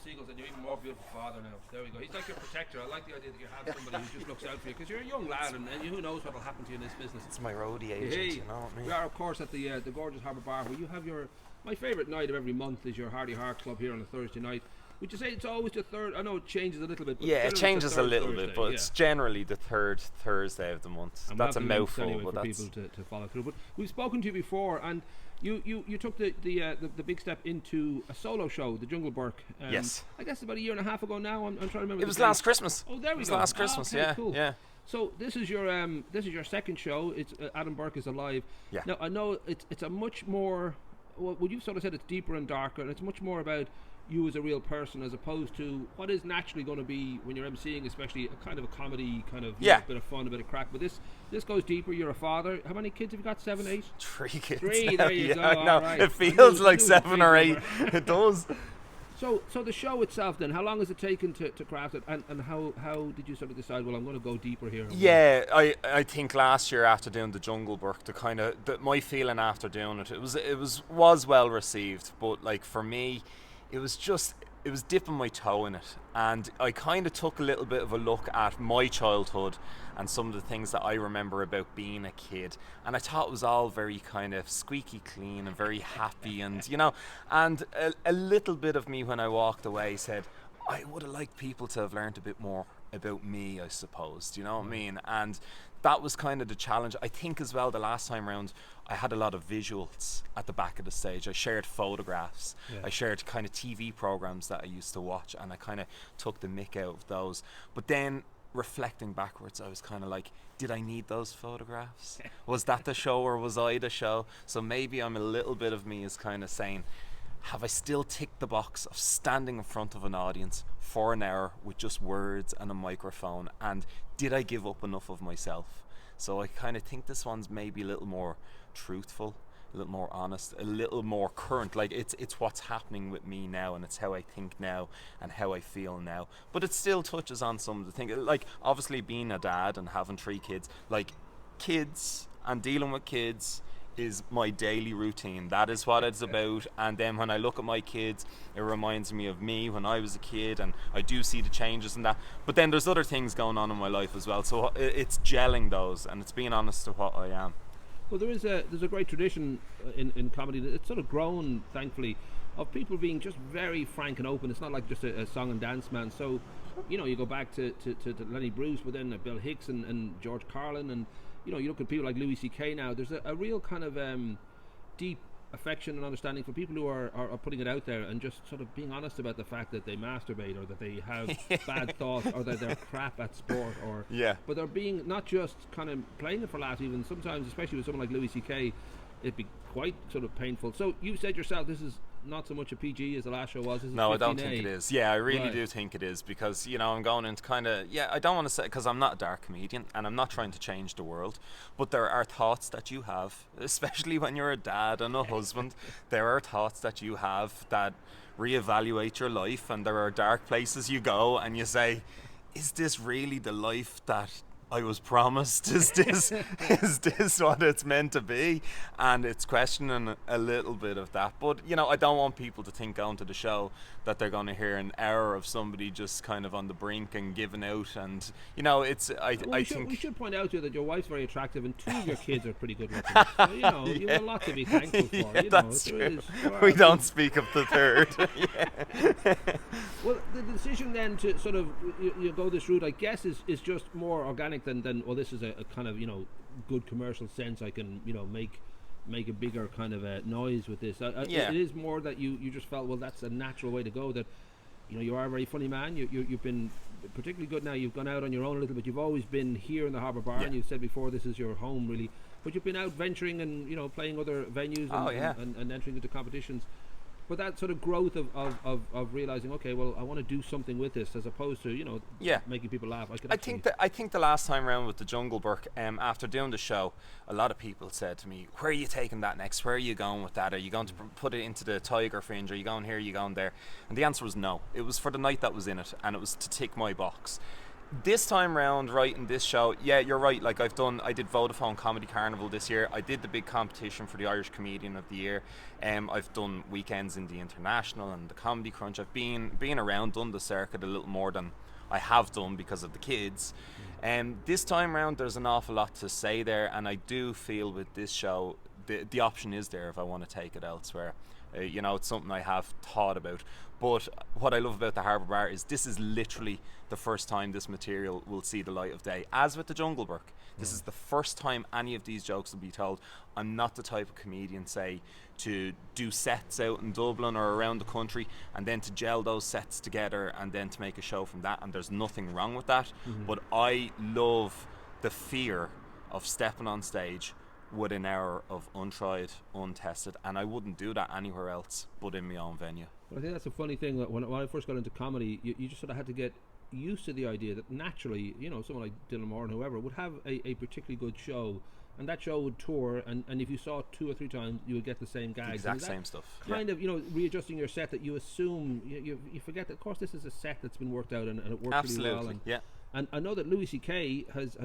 seagulls, and you're even more beautiful father now. There we go. He's like your protector. I like the idea that you have somebody who just looks out for you, because you're a young lad, and who knows what will happen to you in this business. It's my roadie agent, you know what I mean? We are, of course, at the gorgeous Harbour Bar, where you have my favourite night of every month is your Hardy Har Club here on a Thursday night. Would you say it's always the third? I know it changes a little bit. But yeah, it changes a little Thursday, bit, but it's generally the third Thursday of the month. And that's a mouthful, anyway but for that's people to follow through. But we've spoken to you before, and you took the big step into a solo show, the Jungle Burke. Yes. I guess about a year and a half ago now. I'm trying to remember. It was last Christmas. Oh, there we go. It was last Christmas. Okay, yeah, cool. yeah. So this is your second show. It's Adam Burke Is Alive. Yeah. Now I know it's a much more. Well, you've sort of said it's deeper and darker, and it's much more about you as a real person, as opposed to what is naturally going to be when you're emceeing, especially a kind of a comedy, kind of a bit of fun, a bit of crack. But this goes deeper. You're a father. How many kids have you got? 7, 8? 3 kids. 3. There you go. I know. All right. It feels like 7 or 8. It does. So the show itself, then, how long has it taken to craft it, and how did you sort of decide? Well, I'm going to go deeper here. Yeah, I think last year after doing the Jungle Burke, my feeling after doing it was well received, but like for me, it was dipping my toe in it, and I kind of took a little bit of a look at my childhood and some of the things that I remember about being a kid, and I thought it was all very kind of squeaky clean and very happy, and and a little bit of me when I walked away said, I would have liked people to have learned a bit more about me, I suppose. Do you know what I mean? And that was kind of the challenge. I think as well, the last time round, I had a lot of visuals at the back of the stage. I shared photographs. Yeah. I shared kind of TV programs that I used to watch, and I kind of took the mick out of those. But then reflecting backwards, I was kind of like, did I need those photographs? Was that the show, or was I the show? So maybe I'm a little bit of me is kind of saying, have I still ticked the box of standing in front of an audience for an hour with just words and a microphone, and did I give up enough of myself? So I kind of think this one's maybe a little more truthful, a little more honest, a little more current. Like it's what's happening with me now, and it's how I think now and how I feel now. But it still touches on some of the things, like obviously being a dad and having 3 kids, like kids and dealing with kids is my daily routine. That is what it's about. And then when I look at my kids, it reminds me of me when I was a kid, and I do see the changes in that. But then there's other things going on in my life as well, so it's gelling those, and it's being honest to what I am. Well, there's a great tradition in comedy. It's sort of grown, thankfully, of people being just very frank and open. It's not like just a song and dance man. So, you go back to Lenny Bruce, but then Bill Hicks and George Carlin, and you look at people like Louis C.K. now. There's a real kind of deep affection and understanding for people who are putting it out there and just sort of being honest about the fact that they masturbate, or that they have bad thoughts, or that they're crap at sport, or but they're being not just kind of playing it for laughs. Even sometimes, especially with someone like Louis C.K., it'd be quite sort of painful. So you said yourself, this is not so much a PG as the last show was. No, I don't think it is. Yeah, I really do think it is, because I'm going into kind of I don't want to say, because I'm not a dark comedian and I'm not trying to change the world, but there are thoughts that you have, especially when you're a dad and a husband. There are thoughts that you have that reevaluate your life, and there are dark places you go and you say, is this really the life that I was promised? Is this what it's meant to be? And it's questioning a little bit of that. But I don't want people to think going to the show that they're going to hear an hour of somebody just kind of on the brink and giving out. And it's I think we should point out to you that your wife's very attractive, and 2 of your kids are pretty good looking. So, you have a lot to be thankful for. That's true. We don't speak of the third. Well, the decision then to sort of you go this route, I guess, is just more organic than well, this is a kind of good commercial sense. I can make a bigger kind of noise with this. It is more that you just felt, well, that's a natural way to go. That you are a very funny man. You've been particularly good now. You've gone out on your own a little bit. You've always been here in the Harbour Bar, and you've said before this is your home really. But you've been out venturing and playing other venues and entering into competitions. But that sort of growth of realizing, okay, well, I want to do something with this, as opposed to making people laugh. I think the last time round with the Jungle Burke, after doing the show, a lot of people said to me, "Where are you taking that next? Where are you going with that? Are you going to put it into the Tiger Fringe? Are you going here? Are you going there?" And the answer was no. It was for the night that was in it, and it was to tick my box. This time round, writing this show, yeah, you're right. Like I did Vodafone Comedy Carnival this year. I did the big competition for the Irish Comedian of the Year. I've done weekends in the International and the Comedy Crunch. I've been around, done the circuit a little more than I have done because of the kids. This time round, there's an awful lot to say there, and I do feel with this show, the option is there if I want to take it elsewhere. It's something I have thought about. But what I love about the Harbour Bar is this is literally the first time this material will see the light of day. As with the Jungle Book, this is the first time any of these jokes will be told. I'm not the type of comedian, say, to do sets out in Dublin or around the country and then to gel those sets together and then to make a show from that, and there's nothing wrong with that. But I love the fear of stepping on stage with an hour of untried, untested, and I wouldn't do that anywhere else but in my own venue. Well, I think that's a funny thing. That when I first got into comedy, you just sort of had to get used to the idea that naturally, someone like Dylan Moore and whoever would have a particularly good show, and that show would tour, and if you saw it 2 or 3 times, you would get the same gags. Exact same stuff. Kind of, readjusting your set that you assume, you forget that, of course, this is a set that's been worked out and it works Absolutely. really well. Yeah. And I know that Louis C.K. has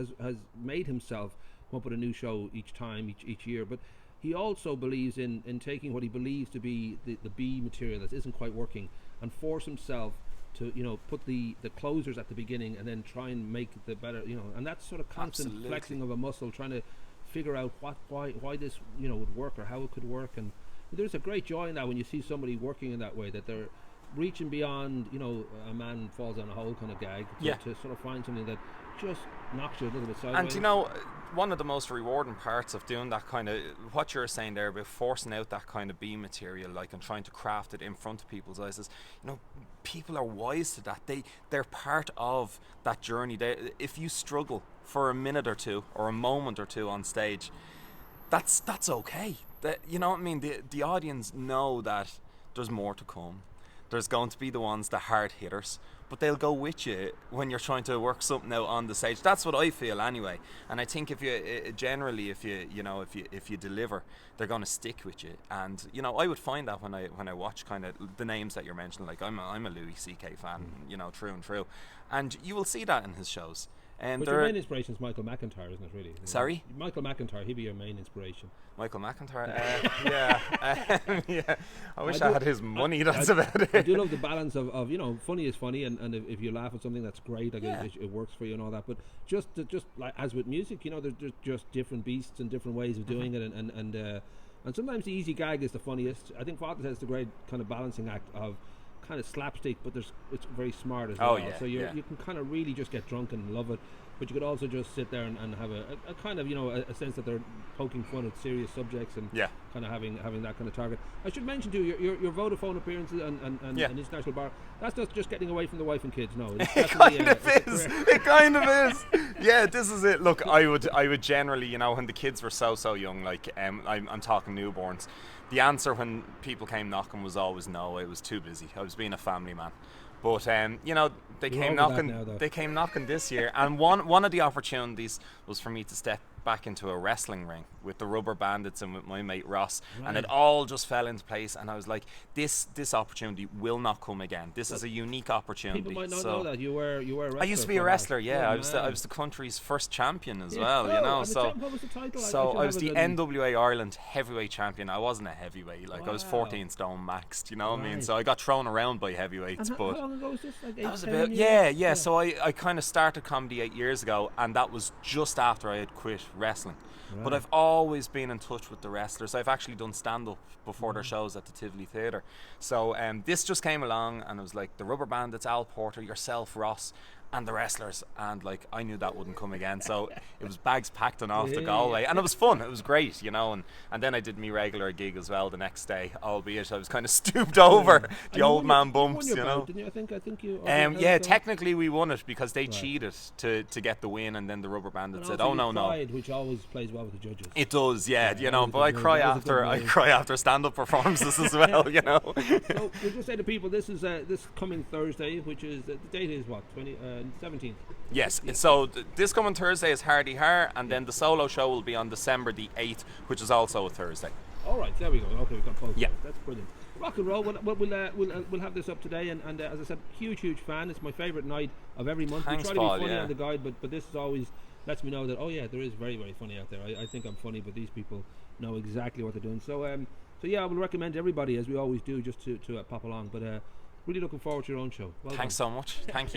made himself come up with a new show each time, each year, but he also believes in taking what he believes to be the B material that isn't quite working and force himself to put the closers at the beginning and then try and make the better, and that's sort of constant Absolutely. flexing of a muscle, trying to figure out why this would work or how it could work. And there's a great joy in that when you see somebody working in that way, that they're reaching beyond a man falls down a hole kind of gag to sort of find something that just knocks you a little bit sideways. And one of the most rewarding parts of doing that kind of, what you're saying there about forcing out that kind of B material, like, and trying to craft it in front of people's eyes, is, people are wise to that. They're part of that journey. If you struggle for a minute or two or a moment or two on stage, that's okay. You know what I mean? The audience know that there's more to come. There's going to be the ones, the hard hitters, but they'll go with you when you're trying to work something out on the stage. That's what I feel anyway. And I think if you deliver, they're going to stick with you. And I would find that when I watch kind of the names that you're mentioning. Like I'm a Louis C.K. fan, true and true, and you will see that in his shows. But your main inspiration is Michael McIntyre, isn't it, really? Sorry? Michael McIntyre, he'd be your main inspiration. Michael McIntyre? Yeah. Yeah. I wish I had his money, that's about it. I do love the balance of funny is funny, and if you laugh at something, that's great. Like it works for you and all that. But just like as with music, there's just different beasts and different ways of doing it. And sometimes the easy gag is the funniest. I think Father Says the great kind of balancing act of kind of slapstick, but it's very smart as well. Yeah, so you can kind of really just get drunk and love it, but you could also just sit there and have a kind of a sense that they're poking fun at serious subjects and kind of having that kind of target. I should mention too your Vodafone appearances and International Bar. That's not just getting away from the wife and kids. No, it kind of is. It kind of is. Yeah, this is it. Look, I would generally, when the kids were so young, like I'm talking newborns. The answer when people came knocking was always no. I was too busy. I was being a family man. But they came knocking. They came knocking this year, and one of the opportunities was for me to step back into a wrestling ring with the Rubber Bandits and with my mate Ross, and it all just fell into place. And I was like, this opportunity will not come again. This is a unique opportunity. People might not know that you were a wrestler. I used to be a wrestler. Yeah, I was the country's first champion as well. So what was the title? So I was the NWA Ireland heavyweight champion. I wasn't a heavyweight. Like I was 14 stone maxed. You know what I mean? So I got thrown around by heavyweights. And how long ago was this? Like that was about yeah. So I kind of started comedy 8 years ago, and that was just after I had quit wrestling. Right. But I've always been in touch with the wrestlers. I've actually done stand-up before their shows at the Tivoli Theatre. So this just came along, and it was like the Rubber Bandits, Al Porter, yourself, Ross, and the wrestlers, and like I knew that wouldn't come again, so it was bags packed and off to Galway, and it was fun, it was great, and then I did me regular gig as well the next day, albeit I was kind of stooped over the old man bumps, Didn't you? I think you technically we won it because they cheated to get the win, and then the Rubber Bandits said, oh no, which always plays well with the judges. It does, but I cry after stand-up performances as well. So we'll just say to people, this is this coming Thursday, which is the date is what, 17th. Yes, so this coming Thursday is Hardy Har, and then the solo show will be on December the 8th, which is also a Thursday. All right, there we go. Okay, we've got both. Yeah, that's brilliant. Rock and roll. We'll have this up today, and as I said, huge fan. It's my favourite night of every month. Thanks, we try to Paul, be funny yeah. on the guide, but this is always lets me know that there is very funny out there. I think I'm funny, but these people know exactly what they're doing. So yeah, I will recommend everybody, as we always do, just to pop along. But really looking forward to your own show. Well Thanks done. so much. Thank you.